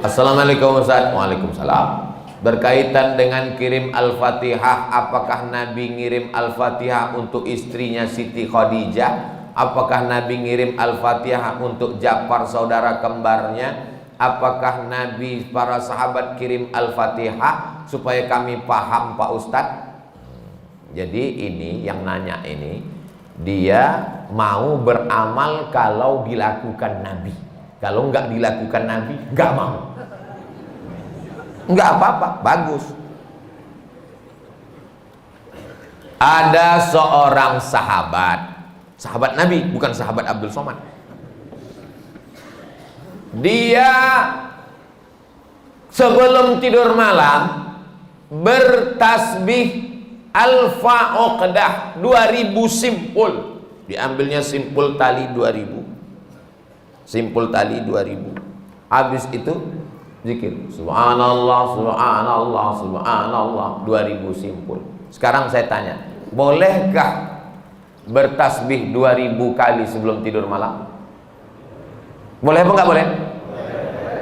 Assalamualaikum Ustaz. Waalaikumsalam. Berkaitan dengan kirim Al-Fatihah, apakah Nabi ngirim Al-Fatihah untuk istrinya Siti Khadijah? Apakah Nabi ngirim Al-Fatihah untuk Ja'far saudara kembarnya? Apakah Nabi para sahabat kirim Al-Fatihah? Supaya kami paham Pak Ustadz. Jadi ini yang nanya ini, dia mau beramal kalau dilakukan Nabi. Kalau nggak dilakukan Nabi, nggak mau. Nggak apa-apa, bagus. Ada seorang sahabat Nabi, bukan sahabat Abdul Somad. Dia sebelum tidur malam bertasbih alfa uqdah 2000 simpul. Diambilnya simpul tali 2000. Simpul tali 2000. Habis itu zikir subhanallah subhanallah subhanallah 2000 simpul. Sekarang saya tanya, bolehkah bertasbih 2000 kali sebelum tidur malam? Boleh apa enggak boleh?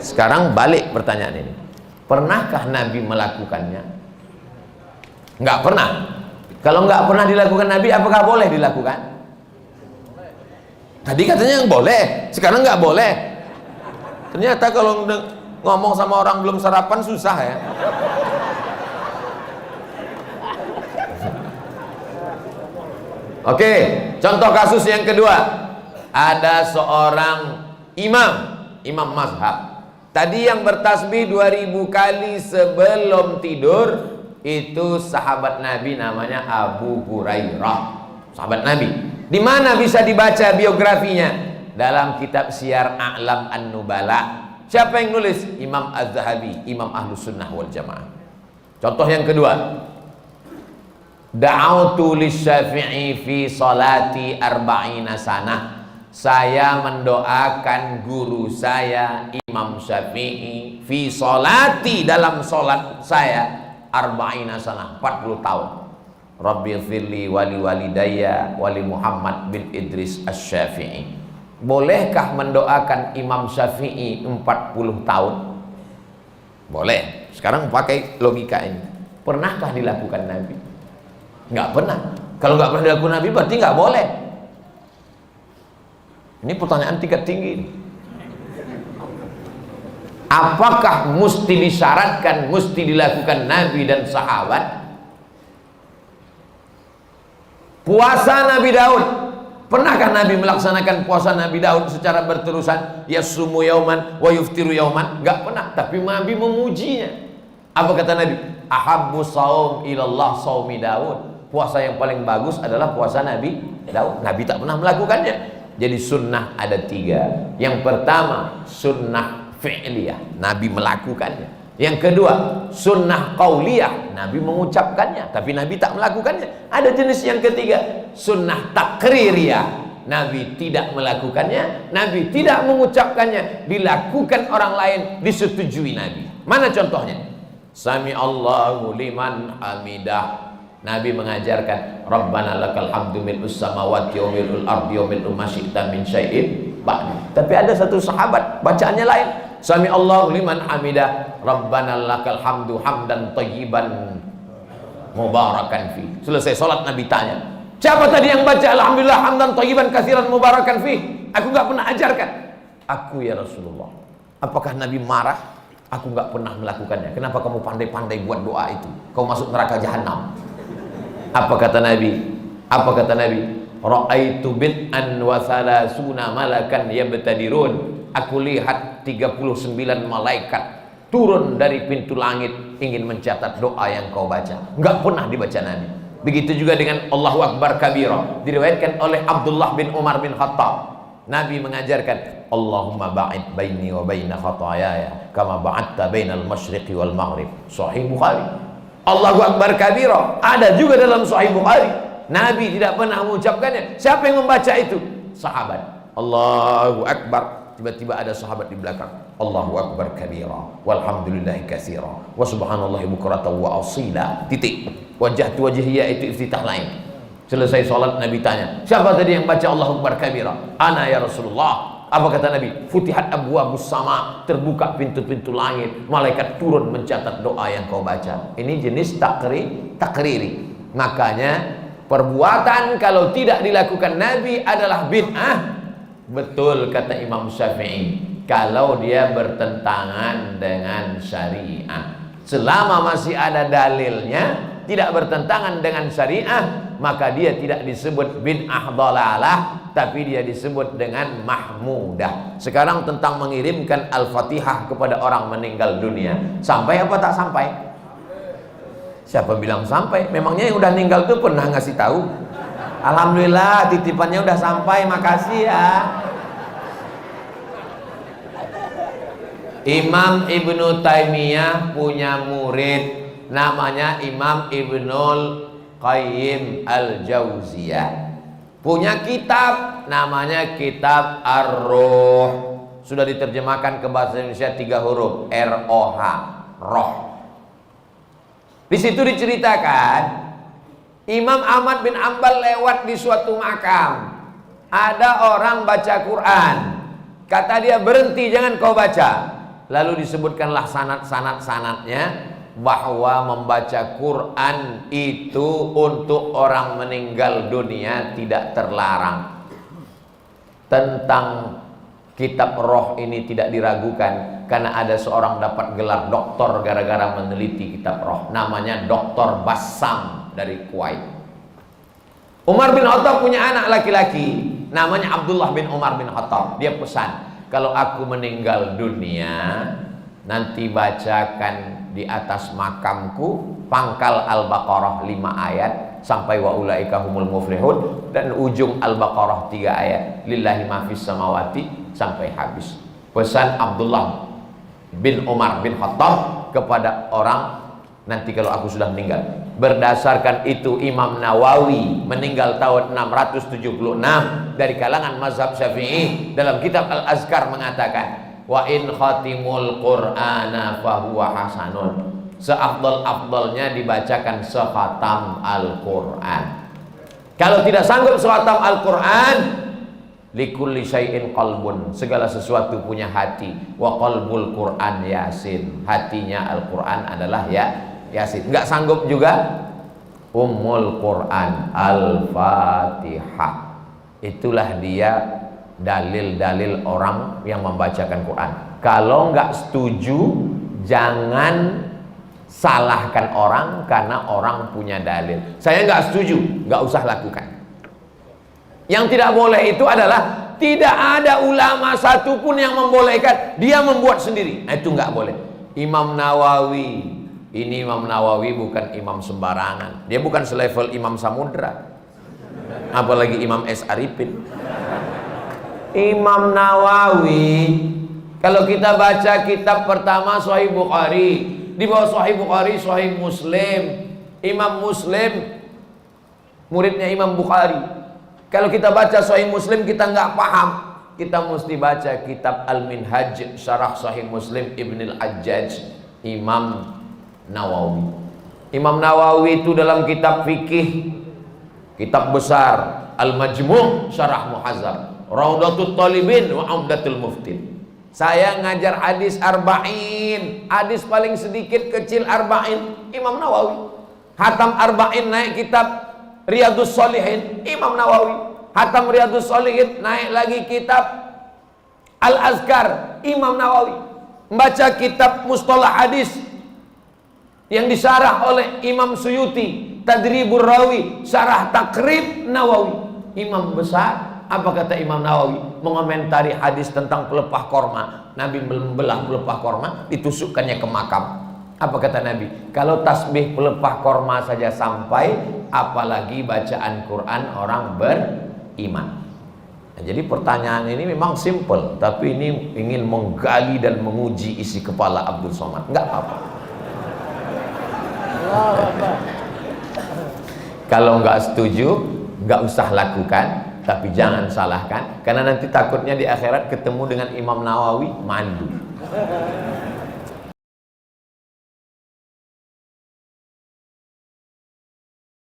Sekarang balik pertanyaan ini, pernahkah Nabi melakukannya? Enggak pernah. Kalau enggak pernah dilakukan Nabi, apakah boleh dilakukan? Tadi katanya yang boleh, sekarang enggak boleh. Ternyata kalau ngomong sama orang belum sarapan susah ya. Oke, contoh kasus yang kedua. Ada seorang imam mazhab. Tadi yang bertasbih 2000 kali sebelum tidur itu sahabat Nabi, namanya Abu Hurairah. Sahabat Nabi. Di mana bisa dibaca biografinya? Dalam kitab Syiar A'lam An-Nubala. Siapa yang nulis? Imam Az-Zahabi, Imam Ahlus Sunnah wal Jamaah. Contoh yang kedua, da'autu lisyafi'i fi salati arba'ina sanah. Saya mendoakan guru saya Imam Syafi'i fi salati, dalam solat saya arba'ina sanah, 40 tahun. Rabbi firli wali walidayya wali Muhammad bin Idris Asy-Syafi'i. Bolehkah mendoakan Imam Syafi'i 40 tahun? Boleh. Sekarang pakai logika ini. Pernahkah dilakukan Nabi? Nggak pernah. Kalau nggak pernah dilakukan Nabi berarti nggak boleh. Ini pertanyaan tingkat tinggi. Apakah mesti disyaratkan, mesti dilakukan Nabi dan sahabat? Puasa Nabi Daud, pernahkah Nabi melaksanakan puasa Nabi Daud secara berterusan? Yasumu yauman wa yuftiru yauman? Enggak pernah, tapi Nabi memujinya. Apa kata Nabi? Ahabbu shaum ilallah shaumi Daud. Puasa yang paling bagus adalah puasa Nabi Daud. Nabi tak pernah melakukannya. Jadi sunnah ada 3. Yang pertama sunnah fi'liyah, Nabi melakukannya. Yang kedua sunnah qauliyah, Nabi mengucapkannya tapi Nabi tak melakukannya. Ada jenis yang ketiga, sunnah takririyah, Nabi tidak melakukannya, Nabi tidak mengucapkannya, dilakukan orang lain, disetujui Nabi. Mana contohnya? Sami Allahu liman hamidah, Nabi mengajarkan Rabbana lakal hamdu mil'us samawati wa mil'ul ardi wa mil'u ma syi'ta min syai'in ba'du. Tapi ada satu sahabat bacaannya lain. Sami Allahu liman hamidah, Rabbana lakal hamdu hamdan thayyiban mubarakan fi. Selesai salat Nabi tanya, siapa tadi yang baca alhamdulillah hamdan thayyiban katsiran mubarakan fi? Aku enggak pernah ajarkan. Aku ya Rasulullah. Apakah Nabi marah? Aku enggak pernah melakukannya. Kenapa kamu pandai-pandai buat doa itu? Kau masuk neraka jahanam. Apa kata Nabi? Apa kata Nabi? Ra'aitu bid'an wa salasuna malakan yabtadirun. Aku lihat 39 malaikat turun dari pintu langit ingin mencatat doa yang kau baca. Enggak pernah dibaca Nabi. Begitu juga dengan Allahu Akbar kabira, diriwayatkan oleh Abdullah bin Umar bin Khattab. Nabi mengajarkan Allahumma ba'id baini wa baina khataayaya kama ba'adta bainal masyriqi wal maghrib. Sahih Bukhari. Allahu Akbar kabira ada juga dalam Sahih Bukhari. Nabi tidak pernah mengucapkannya. Siapa yang membaca itu? Sahabat. Allahu Akbar. Tiba-tiba ada sahabat di belakang. Allahu Akbar kabira walhamdulillahi katsira wa subhanallahi bukratan wa asila. Titik. Wajah tu wajhiyya itu iftitah lain. Selesai sholat Nabi tanya, siapa tadi yang baca Allahu Akbar kabira? Ana ya Rasulullah. Apa kata Nabi? Futihat abwabus sama, terbuka pintu-pintu langit, malaikat turun mencatat doa yang kau baca. Ini jenis takriri. Makanya perbuatan kalau tidak dilakukan Nabi adalah bid'ah. Betul kata Imam Syafi'i, kalau dia bertentangan dengan syariah. Selama masih ada dalilnya, tidak bertentangan dengan syariah, maka dia tidak disebut bid'ah dhalalah, tapi dia disebut dengan mahmudah. Sekarang tentang mengirimkan Al-Fatihah kepada orang meninggal dunia, sampai apa tak sampai? Siapa bilang sampai? Memangnya yang udah meninggal tuh pernah ngasih tahu? Alhamdulillah titipannya udah sampai, makasih ya. Imam Ibnu Taimiyah punya murid namanya Imam Ibnul Qayyim Al-Jauziyah. Punya kitab namanya Kitab Ar-Ruh. Sudah diterjemahkan ke bahasa Indonesia 3 huruf, R-O-H, roh. Di situ diceritakan Imam Ahmad bin Ambal lewat di suatu makam. Ada orang baca Quran. Kata dia, berhenti, jangan kau baca. Lalu disebutkanlah sanad-sanadnya bahwa membaca Quran itu untuk orang meninggal dunia tidak terlarang. Tentang kitab roh ini tidak diragukan, karena ada seorang dapat gelar doktor gara-gara meneliti kitab roh, namanya Dr. Bassam dari Kuwait. Umar bin Khattab punya anak laki-laki namanya Abdullah bin Umar bin Khattab. Dia pesan, kalau aku meninggal dunia, nanti bacakan di atas makamku pangkal Al-Baqarah 5 ayat sampai wa ulaika humul muflihun, dan ujung Al-Baqarah 3 ayat lillahi ma fis samawati sampai habis. Pesan Abdullah bin Umar bin Khattab kepada orang nanti kalau aku sudah meninggal. Berdasarkan itu Imam Nawawi meninggal tahun 676 dari kalangan mazhab Syafi'i, dalam kitab Al-Azkar mengatakan, wa in khatimul Qur'ana fahuwa hasanun. Seafdal-afdalnya dibacakan sekhatam Al-Quran. Kalau tidak sanggup sekhatam Al-Quran, likulli syai'in qalbun, segala sesuatu punya hati. Wa qalbul Quran Yasin, hatinya Al-Quran adalah Yasin. Enggak sanggup juga Ummul Quran Al-Fatihah. Itulah dia dalil-dalil orang yang membacakan Quran. Kalau nggak setuju, jangan salahkan orang karena orang punya dalil. Saya nggak setuju, nggak usah lakukan. Yang tidak boleh itu adalah tidak ada ulama satupun yang membolehkan, dia membuat sendiri. Nah, itu nggak boleh. Imam Nawawi, ini Imam Nawawi bukan imam sembarangan. Dia bukan selevel Imam Samudra, apalagi Imam S. Arifin. Imam Nawawi, kalau kita baca kitab pertama Sahih Bukhari, di bawah Sahih Bukhari Sahih Muslim. Imam Muslim muridnya Imam Bukhari. Kalau kita baca Sahih Muslim kita nggak paham, kita mesti baca kitab Al-Minhaj Syarah Sahih Muslim Ibn Al-Hajjaj Imam Nawawi. Imam Nawawi itu dalam kitab fikih, kitab besar Al-Majmu' Syarah Muhazzab, Raudatul Talibin wa Umdatul Muftin. Saya ngajar hadis arba'in, hadis paling sedikit kecil arba'in, Imam Nawawi. Hatam arba'in naik kitab Riyadus Shalihin, Imam Nawawi. Hatam Riyadus Shalihin naik lagi kitab Al-Azkar, Imam Nawawi. Membaca kitab Mustalah Hadis yang disyarah oleh Imam Suyuti, Tadribur Rawi, Syarah Takrib Nawawi. Imam besar. Apa kata Imam Nawawi mengomentari hadis tentang pelepah korma? Nabi membelah pelepah korma, ditusukkannya ke makam. Apa kata Nabi? Kalau tasbih pelepah korma saja sampai, apalagi bacaan Quran orang beriman. Nah, jadi pertanyaan ini memang simple, tapi ini ingin menggali dan menguji isi kepala Abdul Somad. Enggak apa-apa. Kalau nggak setuju, nggak usah lakukan. Tapi jangan salahkan, karena nanti takutnya di akhirat ketemu dengan Imam Nawawi malu.